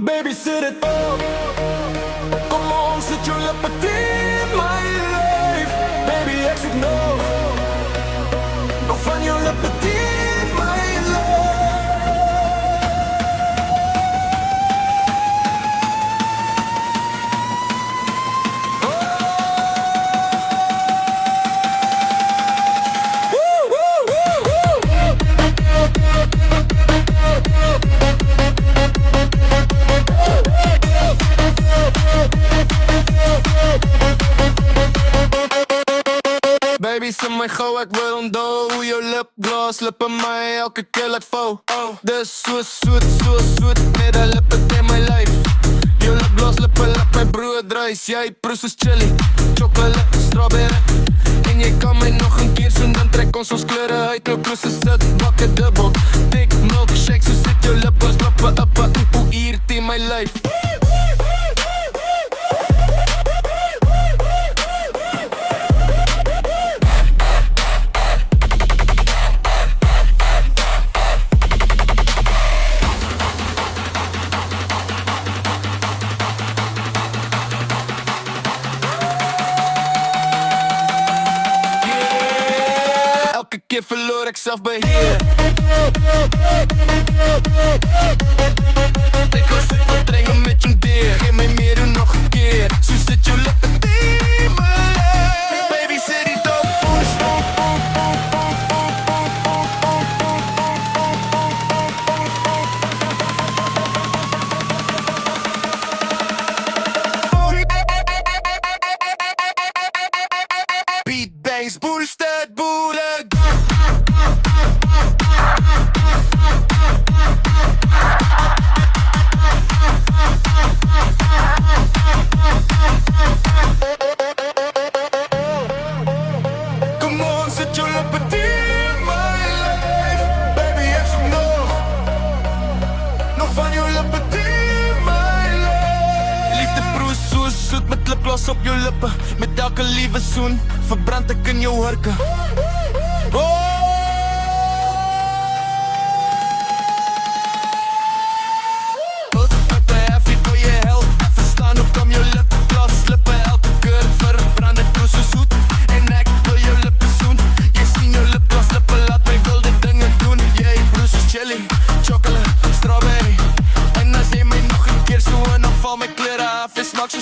Baby, zet het op. Kom on, zet je lippen in mijn lijf. Baby, ik zoek nog van je lippen in mijn lijf. Baby, zeg mij gauw, ik wil ontdoen hoe je lipgloss lippen mij elke keer laat val. Dus zoet, met de lippen in mijn lijf. Je lipgloss lippen laat mijn broer druis. Jij proest is chili, chocolade, strawberry. En je kan mij nog een keer zoen, dan trek ons kleuren uit. No cruisen zit, bakken dubbel. Dik milkshake, zo zit je lipgloss lippen up, hoe hier in mijn lijf. Elke keer verloor ik zelf beheer. Ik was het verdringen met je deer. Geef mij meer, doe nog een keer. Zo zit je lippen in mijn lijf. Baby, zet die dope. Beat bangs, boelstad, boelen. Come on, zet je lippen in mijn lijf. Baby, ik zoek nog van je lippen in mijn lijf. Liefde proes, zoet met lipgloss op je lippen. Met elke lieve zoen verbrand ik in je harken. Chocolate, strawberry. En als je mij nog een keer zo en dan val mijn kleren af. Het smaakt zo